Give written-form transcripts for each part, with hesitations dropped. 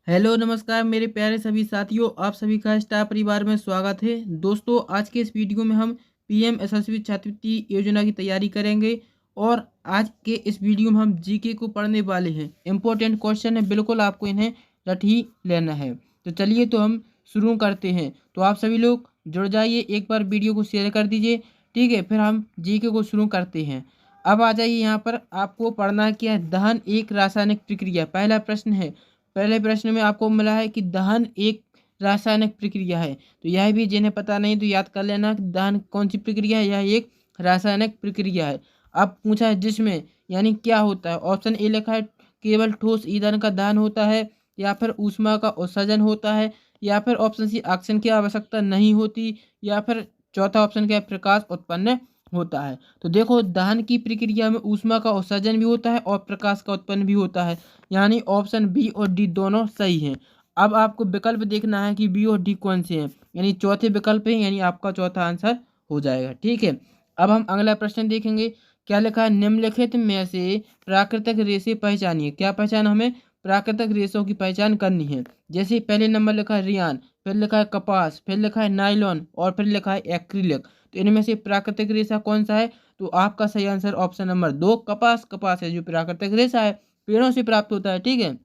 Hello नमस्कार मेरे प्यारे सभी साथियों, आप सभी का स्टार परिवार में स्वागत है। दोस्तों, आज के इस वीडियो में हम पीएम यशस्वी छात्रवृत्ति योजना की तैयारी करेंगे और आज के इस वीडियो में हम जीके को पढ़ने वाले हैं। इंपॉर्टेंट क्वेश्चन है, बिल्कुल आपको इन्हें रट ही लेना है। तो चलिए तो हम शुरू करते हैं। तो आप सभी लोग जुड़ जाइए, एक बार वीडियो को शेयर कर दीजिए, ठीक है। फिर हम जीके को शुरू करते हैं। अब आ जाइए, यहाँ पर आपको पढ़ना क्या है। दहन एक रासायनिक प्रक्रिया, पहला प्रश्न है। पहले प्रश्न में आपको मिला है कि दहन एक रासायनिक प्रक्रिया है। तो यह भी जिन्हें पता नहीं तो याद कर लेना कि दहन कौन सी प्रक्रिया है, यह एक रासायनिक प्रक्रिया है। अब पूछा है जिसमें, यानी क्या होता है। ऑप्शन ए लिखा है केवल ठोस ईंधन का दहन होता है, या फिर ऊष्मा का उत्सर्जन होता है, या फिर ऑप्शन सी ऑक्सीजन की आवश्यकता नहीं होती, या फिर चौथा ऑप्शन क्या है प्रकाश उत्पन्न होता है। तो देखो, दहन की प्रक्रिया में ऊष्मा का उत्सर्जन भी होता है और प्रकाश का उत्पन्न भी होता है, यानी ऑप्शन बी और डी दोनों सही हैं। अब आपको विकल्प देखना है कि बी और डी कौन से हैं, यानी चौथे विकल्प है, यानी आपका चौथा आंसर हो जाएगा, ठीक है। अब हम अगला प्रश्न देखेंगे। क्या लिखा है, निम्नलिखित में से प्राकृतिक रेशे पहचानिए। क्या पहचान, हमें प्राकृतिक रेशों की पहचान करनी है। जैसे पहले नंबर लिखा है रियान, फिर लिखा है कपास, फिर लिखा है नायलॉन और फिर लिखा है एक्रिलिक। तो इनमें से प्राकृतिक रेशा कौन सा है। तो आपका सही आंसर ऑप्शन नंबर दो कपास। कपास है जो प्राकृतिक रेशा है, पेड़ों से प्राप्त होता है, ठीक है।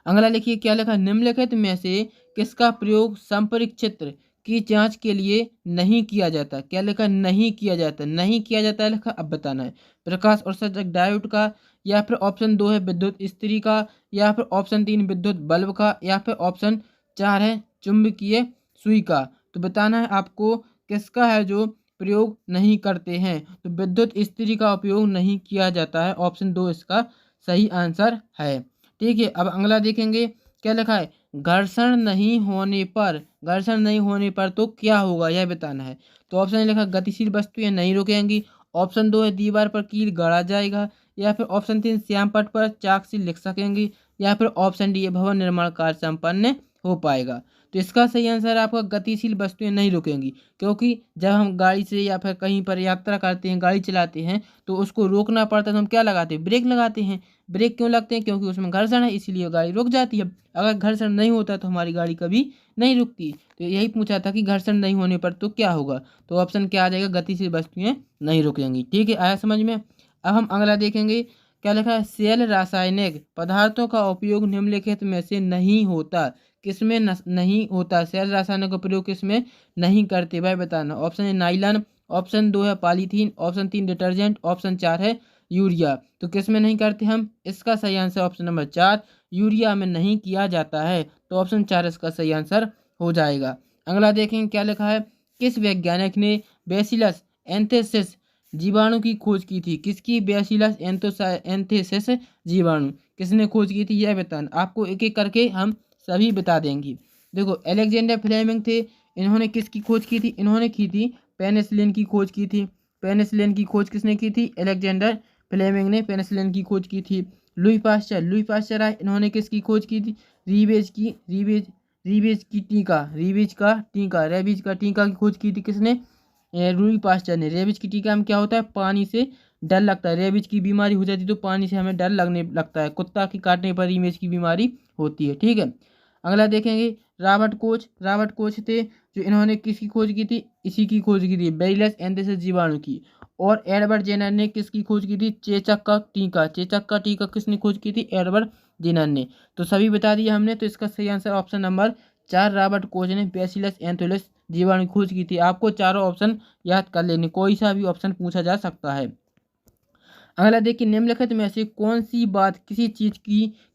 अगला लिखिए, क्या लिखा, निम्नलिखित में से किसका प्रयोग संपर्क क्षेत्र की जांच के लिए नहीं किया जाता। क्या लिखा, नहीं किया जाता, नहीं किया जाता है लिखा, अब बताना है। प्रकाश उत्सर्जक डायोड का, या फिर ऑप्शन दो है विद्युत इस्त्री का, या फिर ऑप्शन तीन विद्युत बल्ब का, या फिर ऑप्शन चार है चुंबकीय सुई का। तो बताना है आपको किसका है जो प्रयोग नहीं करते हैं। तो विद्युत इस्त्री का उपयोग नहीं किया जाता है, ऑप्शन दो इसका सही आंसर है, ठीक है। अब अगला देखेंगे। क्या लिखा है, घर्षण नहीं होने पर, घर्षण नहीं होने पर तो क्या होगा, यह बताना है। तो ऑप्शन लिखा गतिशील वस्तुएं नहीं रुकेंगी, ऑप्शन दो है दीवार पर कील गड़ा जाएगा, या फिर ऑप्शन तीन श्याम पट पर चाक से लिख सकेंगे, या फिर ऑप्शन डी है भवन निर्माण कार्य संपन्न हो पाएगा। तो इसका सही आंसर आपका गतिशील वस्तुएं नहीं रुकेंगी, क्योंकि जब हम गाड़ी से या फिर कहीं पर यात्रा करते हैं, गाड़ी चलाते हैं, तो उसको रोकना पड़ता है तो हम क्या लगाते हैं, ब्रेक लगाते हैं। ब्रेक क्यों लगते हैं, क्योंकि उसमें घर्षण है, इसीलिए गाड़ी रुक जाती है। अगर घर्षण नहीं होता तो हमारी गाड़ी कभी नहीं रुकती। तो यही पूछा था कि घर्षण नहीं होने पर तो क्या होगा। तो ऑप्शन क्या आ जाएगा, गतिशील वस्तुएं नहीं रुकेंगी, ठीक है। आया समझ में। अब हम अगला देखेंगे। क्या लिखा है, सेल रासायनिक पदार्थों का उपयोग निम्नलिखित में से नहीं होता। किसमें नहीं होता, सेल रासायनिक का प्रयोग किसमें नहीं करते, भाई बताना। ऑप्शन है नाइलन, ऑप्शन दो है पॉलीथीन, ऑप्शन तीन डिटर्जेंट, ऑप्शन चार है यूरिया। तो किस में नहीं करते हम, इसका सही आंसर ऑप्शन नंबर चार, यूरिया में नहीं किया जाता है। तो ऑप्शन चार इसका सही आंसर हो जाएगा। अगला देखेंगे। क्या लिखा है, किस वैज्ञानिक ने बेसिलस एंथेसिस जीवाणु की खोज की थी। किसकी, बेसिलस एंथेसिस जीवाणु किसने खोज की थी, यह बताना। आपको एक एक करके हम सभी बता देंगे। देखो, अलेक्जेंडर फ्लेमिंग थे, इन्होंने किसकी खोज की थी, इन्होंने की थी पेनिसिलिन की खोज की थी। पेनिसिलिन की खोज किसने की थी, अलेक्जेंडर फ्लेमिंग ने पेनिसिलिन की खोज की थी। लुई पास्चर आए, इन्होंने किसकी खोज की थी, रीवेज की रीवेज रीवेज की टीका रीवेज का टीका रेबीज का टीका की खोज की थी किसने, लुई पास्चर ने। रेबीज की टीका में क्या होता है, पानी से डर लगता है। रेबीज की बीमारी हो जाती है तो पानी से हमें डर लगने लगता है, कुत्ता की काटने पर रीवेज की बीमारी होती है, ठीक है। अगला देखेंगे। रॉबर्ट कोच थे, जो इन्होंने किसकी खोज की थी, इसी की खोज की थी, बेरिलस एंथेसिस जीवाणु की। और एडवर्ड जेनर ने किसकी खोज की थी, चेचक का टीका किसने खोज की थी, एडवर्ड जेनर ने। तो सभी बता दिया हमने। तो इसका सही आंसर ऑप्शन नंबर चार, रॉबर्ट कोच ने बेसिलस एंथोलस जीवाणु की खोज की थी। आपको चारों ऑप्शन याद कर लेने, कोई सा भी ऑप्शन पूछा जा सकता है। अगला देखिए, निम्नलिखित में से कौन सी बात किसी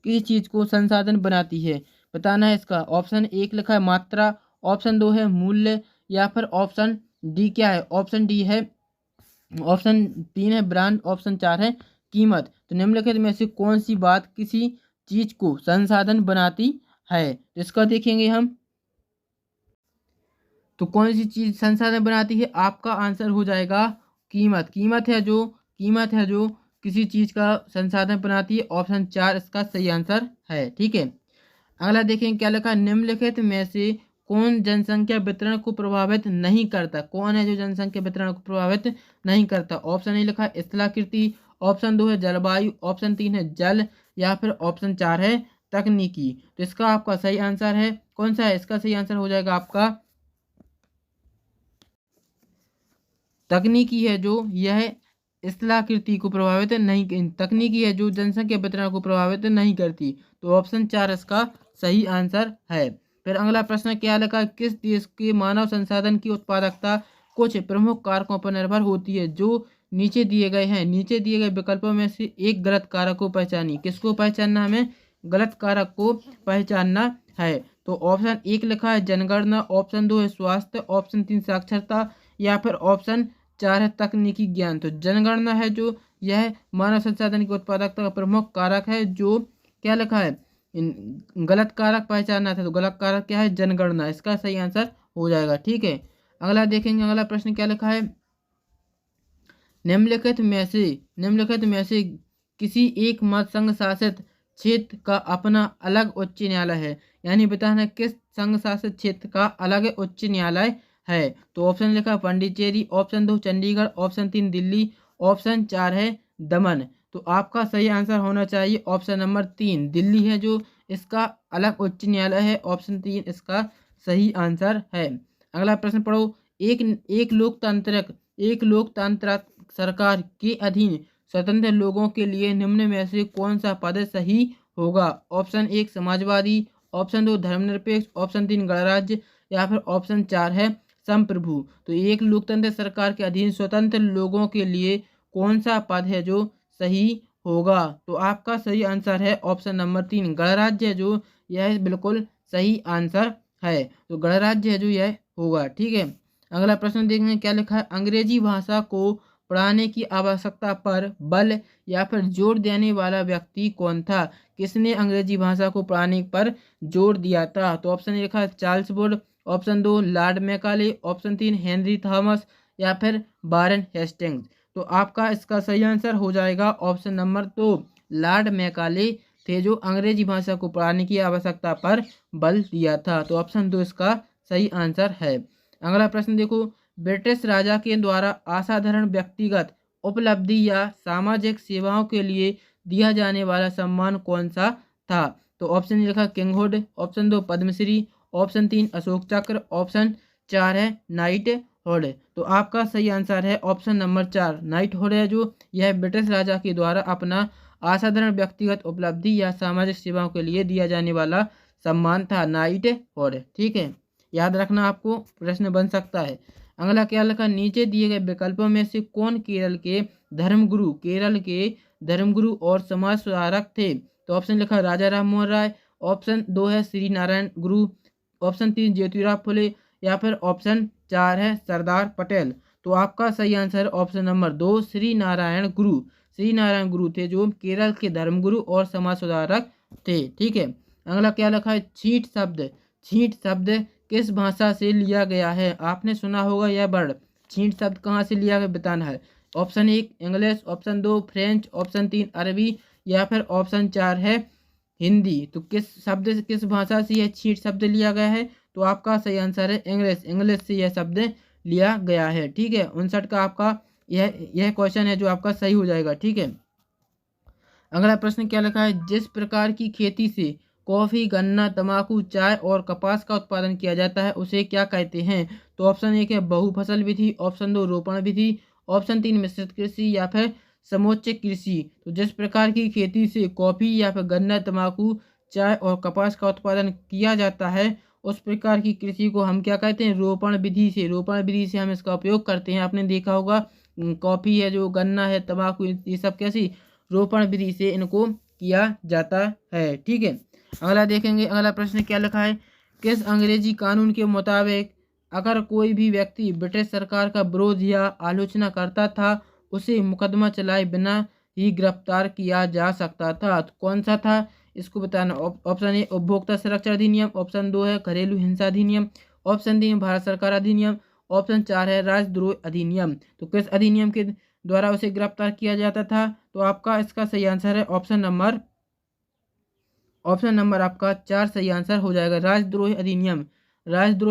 चीज को संसाधन बनाती है, बताना है इसका। ऑप्शन एक लिखा है मात्रा, ऑप्शन दो है मूल्य, या फिर ऑप्शन डी क्या है, ऑप्शन डी है, ऑप्शन तीन है ब्रांड, ऑप्शन चार है कीमत। तो निम्नलिखित में से कौन सी बात किसी चीज को संसाधन बनाती है, तो इसका देखेंगे हम। तो कौन सी चीज संसाधन बनाती है, आपका आंसर हो जाएगा कीमत। कीमत है जो किसी चीज का संसाधन बनाती है, ऑप्शन चार इसका सही आंसर है, ठीक है। अगला देखें। क्या लिखा, निम्नलिखित में से कौन जनसंख्या वितरण को प्रभावित नहीं करता। कौन है जो जनसंख्या वितरण को प्रभावित नहीं करता। ऑप्शन ए लिखा है स्थलाकृति, ऑप्शन दो है जलवायु, ऑप्शन तीन है जल, या फिर ऑप्शन चार है तकनीकी। तो इसका आपका सही आंसर है कौन सा है? इसका सही आंसर हो जाएगा आपका तकनीकी है जो यह स्थलाकृति को प्रभावित नहीं तकनीकी है जो जनसंख्या वितरण को प्रभावित नहीं करती। तो ऑप्शन 4 इसका सही आंसर है। फिर अगला प्रश्न क्या लिखा? किस देश के मानव संसाधन की उत्पादकता कुछ प्रमुख कारकों पर निर्भर होती है जो नीचे दिए गए हैं? नीचे दिए गए विकल्पों में से एक गलत कारक को पहचानिए। किसको पहचानना? हमें गलत कारक को पहचानना है। तो ऑप्शन 1 लिखा है जनगणना, ऑप्शन 2 है स्वास्थ्य, ऑप्शन 3 साक्षरता, या फिर ऑप्शन 4 है तकनीकी ज्ञान। तो जनगणना है जो यह मानव संसाधन की उत्पादकता का प्रमुख कारक है। जो क्या लिखा है? गलत कारक पहचानना था, तो गलत कारक क्या है? जनगणना। इसका सही आंसर हो जाएगा। ठीक है, अगला देखेंगे। अगला प्रश्न क्या लिखा है? निम्नलिखित में से किसी एक मत संघ शासित क्षेत्र का अपना अलग उच्च न्यायालय है। यानी बताना किस संघ शासित क्षेत्र का अलग उच्च न्यायालय है। तो ऑप्शन लिखा Pondicherry, option 2 Chandigarh, option 3 Delhi, option 4 है दमन। तो आपका सही आंसर होना चाहिए ऑप्शन नंबर 3 दिल्ली है जो इसका अलग उच्च न्यायालय है। ऑप्शन 3 इसका सही आंसर है। अगला प्रश्न पढ़ो। एक लोकतांत्रिक सरकार के अधीन स्वतंत्र लोगों के लिए निम्न में से कौन सा पद सही होगा? ऑप्शन 1 समाजवादी, ऑप्शन 2 धर्मनिरपेक्ष, ऑप्शन 3 गणराज्य, या फिर ऑप्शन 4 है संप्रभु। तो एक लोकतंत्र सरकार के अधीन स्वतंत्र लोगों के लिए कौन सा पद है जो सही होगा? तो आपका सही आंसर है ऑप्शन नंबर 3 गणराज्य, जो यह बिल्कुल सही आंसर है। तो गणराज्य है जो यह होगा। ठीक है, अगला प्रश्न देखेंगे क्या लिखा है? अंग्रेजी भाषा को पढ़ाने की आवश्यकता पर बल या फिर जोर देने वाला व्यक्ति कौन था? किसने अंग्रेजी भाषा को पढ़ाने पर जोर दिया था? तो ऑप्शन लिखा है Charles Wood, option 2 Lord Macaulay, option 3 Henry Thomas, या फिर वारेन हेस्टिंग्स। तो आपका इसका सही आंसर हो जाएगा ऑप्शन नंबर 2 लॉर्ड मैकाले थे जो अंग्रेजी भाषा को पढ़ाने की आवश्यकता पर बल दिया था। तो ऑप्शन 2 इसका सही आंसर है। अगला प्रश्न देखो। ब्रिटिश राजा के द्वारा असाधारण व्यक्तिगत उपलब्धि या सामाजिक सेवाओं के लिए दिया जाने वाला सम्मान कौन सा था? तो ऑप्शन लिखा किंगहुड, ऑप्शन 2 पद्मश्री, ऑप्शन 3 अशोक चक्र, ऑप्शन 4 है नाइटहुड। तो आपका सही आंसर है ऑप्शन नंबर 4 नाइटहुड है जो यह ब्रिटिश राजा के द्वारा अपना असाधारण व्यक्तिगत उपलब्धि या सामाजिक सेवाओं के लिए दिया जाने वाला सम्मान था, नाइटहुड। ठीक है, याद रखना, आपको प्रश्न बन सकता है। अगला क्या लिखा? नीचे दिए गए विकल्पों में से कौन केरल के धर्मगुरु और समाज सुधारक थे? तो ऑप्शन लिखा राजा राम मोहन राय, ऑप्शन 2 है श्री नारायण गुरु, ऑप्शन 3 ज्योतिराव फुले, या फिर ऑप्शन 4 है सरदार पटेल। तो आपका सही answer option number 2 Shri Narayan गुरु थे जो केरल के धर्मगुरु और समाज सुधारक थे। ठीक है, अगला क्या लिखा है? छींट शब्द किस भाषा से लिया गया है? आपने सुना होगा यह वर्ड। छींट शब्द कहाँ से लिया गया बताना है। Option 1 English, option 2 French, option 3 अरबी, या फिर ऑप्शन 4 है हिंदी। तो किस भाषा से यह छींट शब्द लिया गया है? तो आपका सही आंसर है इंग्लिश से यह शब्द लिया गया है। ठीक है, 59 का आपका यह क्वेश्चन है जो आपका सही हो जाएगा। ठीक है, अगला प्रश्न क्या लिखा है? जिस प्रकार की खेती से कॉफी, गन्ना, तंबाकू, चाय और कपास का उत्पादन किया जाता है उसे क्या कहते हैं? तो ऑप्शन 1 है बहुफसल विधि, ऑप्शन 2 रोपण विधि, ऑप्शन 3 मिश्रित कृषि, या फिर समोच्च कृषि। तो जिस प्रकार की खेती से कॉफी या फिर गन्ना, तंबाकू, चाय और कपास का उत्पादन किया जाता है उस प्रकार की कृषि को हम क्या कहते हैं? रोपण विधि से हम इसका उपयोग करते हैं। आपने देखा होगा कॉफी है जो गन्ना है, तंबाकू, ये सब कैसी रोपण विधि से इनको किया जाता है। ठीक है, अगला देखेंगे। अगला प्रश्न क्या लिखा है? किस अंग्रेजी कानून के मुताबिक अगर कोई भी व्यक्ति ब्रिटिश सरकार का विरोध या आलोचना करता था उसे मुकदमा चलाए बिना ही गिरफ्तार किया जा सकता था? तो कौन सा था इसको बताना। ऑप्शन 1 उपभोक्ता संरक्षण अधिनियम, ऑप्शन 2 है घरेलू हिंसा अधिनियम, ऑप्शन 3 भारत सरकार अधिनियम, ऑप्शन 4 है राजद्रोह अधिनियम। तो किस अधिनियम के द्वारा उसे गिरफ्तार किया जाता था? तो आपका इसका सही आंसर है ऑप्शन नंबर आपका 4 सही आंसर हो जाएगा। राजद्रोह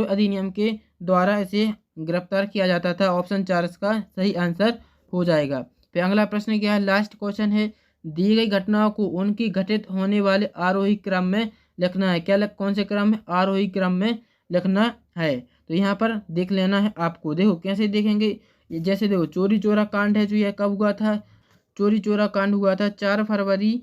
अधिनियम के द्वारा इसे गिरफ्तार किया जाता था। ऑप्शन 4 इसका सही आंसर हो जाएगा। फिर अगला प्रश्न क्या है? लास्ट क्वेश्चन है। दी गई घटनाओं को उनकी घटित होने वाले आरोही क्रम में लिखना है। क्या कौन से क्रम में? आरोही क्रम में लिखना है। तो यहाँ पर देख लेना है आपको। देखो कैसे देखेंगे, जैसे देखो चोरी चोरा कांड है जो यह कब हुआ था? चोरी चोरा कांड हुआ था 4 फरवरी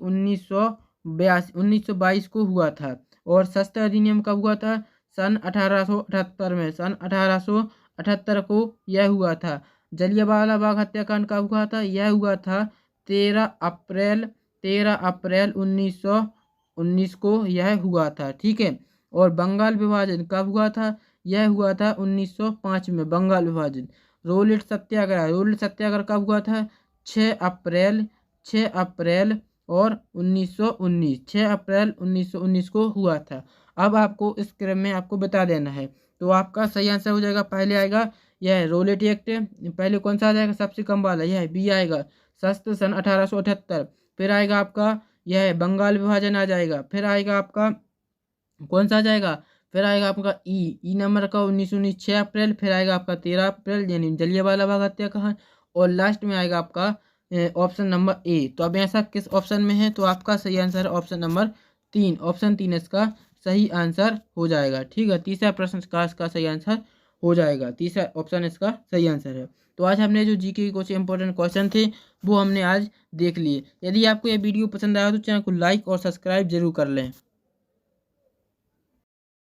1922 को हुआ था। और शस्त्र अधिनियम कब हुआ था? सन 1878 में, सन 1878 को यह हुआ था। जलियांवाला बाग हत्याकांड कब हुआ था? यह हुआ था 13 अप्रैल 1919 को यह हुआ था। ठीक है। और बंगाल विभाजन कब हुआ था? यह हुआ था 1905 में, बंगाल विभाजन। रोलेट सत्याग्रह कब हुआ था? 6 अप्रैल और 1919, 6 अप्रैल 1919 को हुआ था। अब आपको इस क्रम में आपको बता देना है। तो आपका सही आंसर हो जाएगा, पहले आएगा यह रोलेट एक्ट। पहले कौन सा आ जाएगा? सबसे कम वाला यह बी आएगा, शस्त्र सन 1878। फिर आएगा आपका यह बंगाल विभाजन आ जाएगा। फिर आएगा आपका कौन सा आ जाएगा? फिर आएगा आपका ई नंबर का 1919, 6 अप्रैल। फिर आएगा आपका 13 अप्रैल यानी जलियांवाला बाग हत्याकांड। और लास्ट में आएगा आपका ऑप्शन नंबर ए। तो अब ऐसा किस ऑप्शन में है? तो आपका सही आंसर है ऑप्शन नंबर 3। ऑप्शन 3 इसका सही आंसर हो जाएगा। ठीक है, तीसरा प्रश्न का इसका सही आंसर हो जाएगा। तीसरा ऑप्शन इसका सही आंसर है। तो आज हमने जो जीके के कुछ इंपॉर्टेंट क्वेश्चन थे वो हमने आज देख लिए। यदि आपको यह वीडियो पसंद आया तो चैनल को लाइक और सब्सक्राइब जरूर कर लें।